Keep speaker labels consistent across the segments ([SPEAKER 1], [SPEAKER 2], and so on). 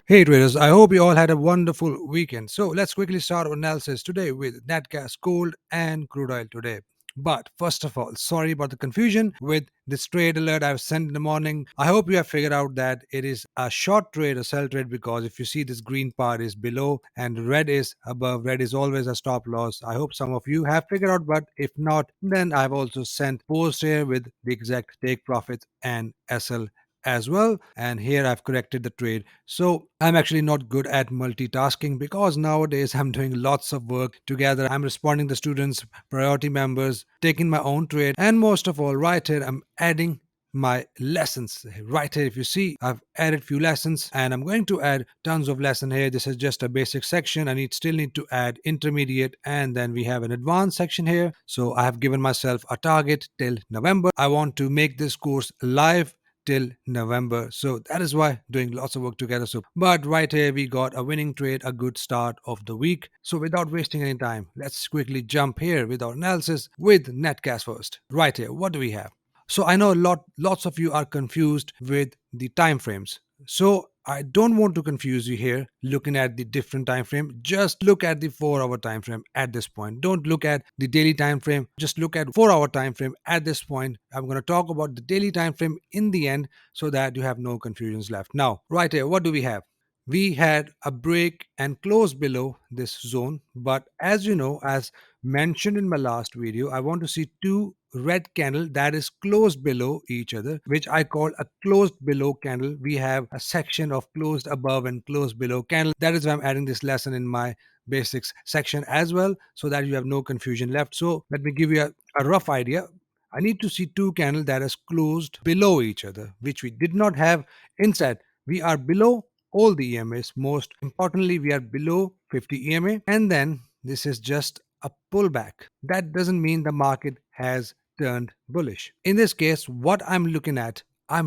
[SPEAKER 1] Hey traders, I hope you all had a wonderful weekend. So let's quickly start our analysis today with nat gas, gold, and crude oil today. But first of all, sorry about the confusion with this trade alert I've sent in the morning. I hope you have figured out that it is a short trade, a sell trade, because if you see this green part is below and red is above, red is always a stop loss. I hope some of you have figured out, but if not, then I've also sent post here with the exact take profits and SL as well, and here I've corrected the trade. So I'm actually not good at multitasking because nowadays I'm doing lots of work together. I'm responding to students, priority members, taking my own trade, and most of all, right here I'm adding my lessons. Right here, if you see, I've added few lessons and I'm going to add tons of lesson here. This is just a basic section. I still need to add intermediate, and then we have an advanced section here. So I have given myself a target till November. I want to make this course live till November. So that is why doing lots of work together. So, but right here we got a winning trade, a good start of the week. So without wasting any time, let's quickly jump here with our analysis with Netcash first. Right here, what do we have? So I know lots of you are confused with the time frames. So I don't want to confuse you here looking at the different time frame. Just look at the 4-hour time frame at this point. Don't look at the daily time frame. Just look at 4-hour time frame at this point. I'm going to talk about the daily time frame in the end so that you have no confusions left. Now, right here, what do we have? We had a break and close below this zone, but as you know, as mentioned in my last video, I want to see two red candle that is closed below each other, which I call a closed below candle. We have a section of closed above and closed below candle. That is why I'm adding this lesson in my basics section as well, so that you have no confusion left. So let me give you a rough idea. I need to see two candles that is closed below each other, which we did not have inside. We are below all the EMAs. Most importantly, we are below 50 EMA, and then this is just a pullback. That doesn't mean the market has turned bullish. In this case, what I'm looking at a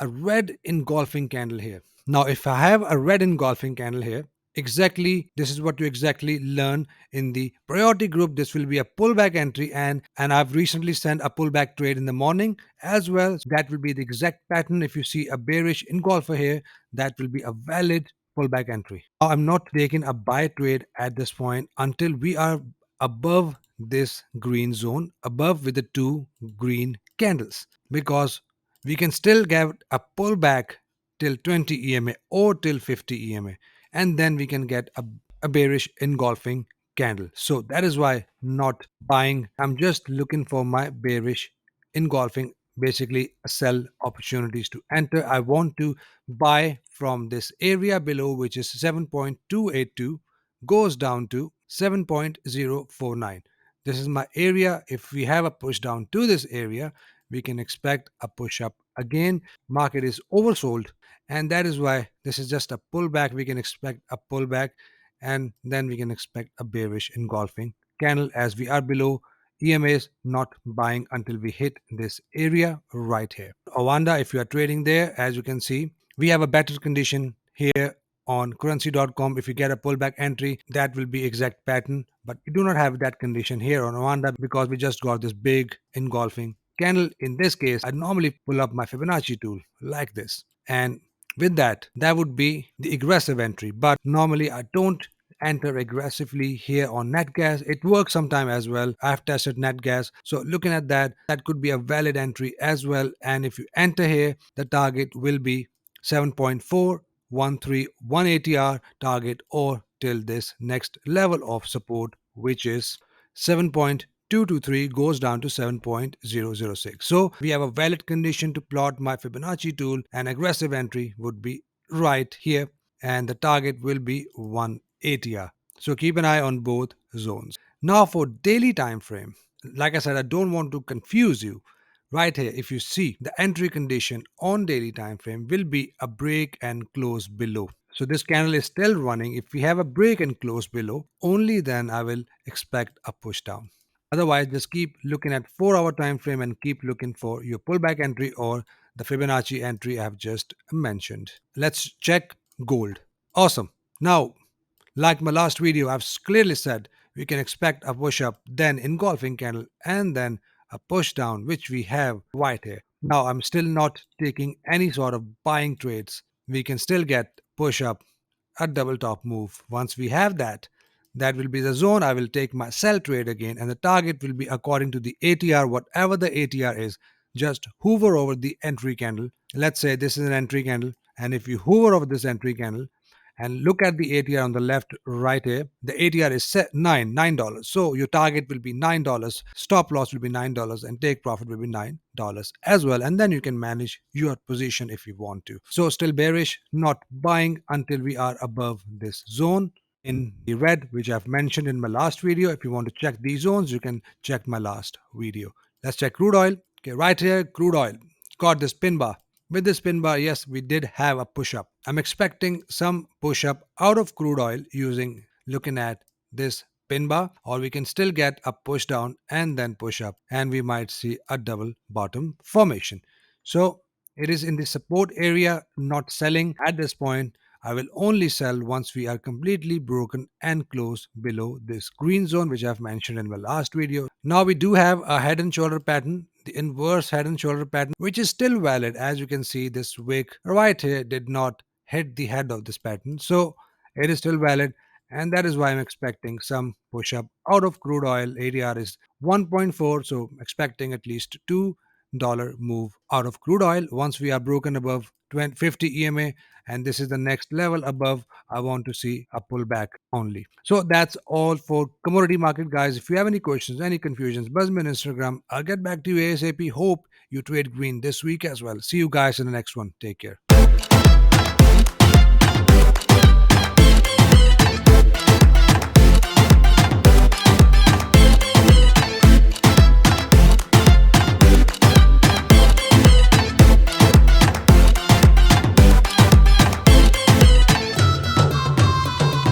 [SPEAKER 1] red engulfing candle here. Now, if I have a red engulfing candle here, exactly this is what you exactly learn in the priority group. This will be a pullback entry, and I've recently sent a pullback trade in the morning as well. That will be the exact pattern. If you see a bearish engulfer here, that will be a valid pullback entry. Now, I'm not taking a buy trade at this point until we are above this green zone, above with the two green candles, because we can still get a pullback till 20 EMA or till 50 EMA, and then we can get a bearish engulfing candle. So that is why not buying. I'm just looking for my bearish engulfing, basically sell opportunities to enter. I want to buy from this area below, which is 7.282, goes down to 7.049. This is my area. If we have a push down to this area, we can expect a push up again. Market is oversold, and that is why this is just a pullback. We can expect a pullback, and then we can expect a bearish engulfing candle as we are below EMAs. Not buying until we hit this area right here. Awanda, if you are trading there, as you can see, we have a better condition here on currency.com. If you get a pullback entry, that will be exact pattern, but we do not have that condition here on Awanda because we just got this big engulfing candle. In this case, I normally pull up my Fibonacci tool like this, and with that, that would be the aggressive entry. But normally I don't enter aggressively here on net gas. It works sometime as well. I've tested net gas. So looking at that, that could be a valid entry as well. And if you enter here, the target will be 7.413 ATR target, or till this next level of support, which is 7.223 goes down to 7.006. So we have a valid condition to plot my Fibonacci tool. An aggressive entry would be right here, and the target will be 1 ATR. So keep an eye on both zones. Now for daily time frame, like I said, I don't want to confuse you. Right here, if you see, the entry condition on daily time frame will be a break and close below. So this candle is still running. If we have a break and close below, only then I will expect a push down. Otherwise, just keep looking at 4-hour time frame and keep looking for your pullback entry or the Fibonacci entry I have just mentioned. Let's check gold. Awesome. Now, like my last video, I've clearly said we can expect a push up, then engulfing candle, and then a push down, which we have right here. Now, I'm still not taking any sort of buying trades. We can still get push up a double top move. Once we have that, that will be the zone. I will take my sell trade again, and the target will be according to the ATR, whatever the ATR is. Just hover over the entry candle. Let's say this is an entry candle, and if you hover over this entry candle and look at the ATR on the left right here, the ATR is set $9. So your target will be $9, stop loss will be $9, and take profit will be $9 as well. And then you can manage your position if you want to. So still bearish, not buying until we are above this zone in the red, which I've mentioned in my last video. If you want to check these zones, you can check my last video. Let's check crude oil. Okay, right here, crude oil got this pin bar. With this pin bar, yes, we did have a push up. I'm expecting some push up out of crude oil using looking at this pin bar, or we can still get a push down and then push up, and we might see a double bottom formation. So it is in the support area, not selling at this point. I will only sell once we are completely broken and close below this green zone, which I've mentioned in my last video. Now we do have a head and shoulder pattern, the inverse head and shoulder pattern, which is still valid. As you can see, this wick right here did not hit the head of this pattern. So it is still valid. And that is why I'm expecting some push up out of crude oil. ADR is 1.4. So expecting at least $2 move out of crude oil once we are broken above 50 EMA, and this is the next level above. I want to see a pullback only. So that's all for commodity market, guys. If you have any questions, any confusions, buzz me on Instagram. I'll get back to you ASAP. Hope you trade green this week as well. See you guys in the next one. Take care.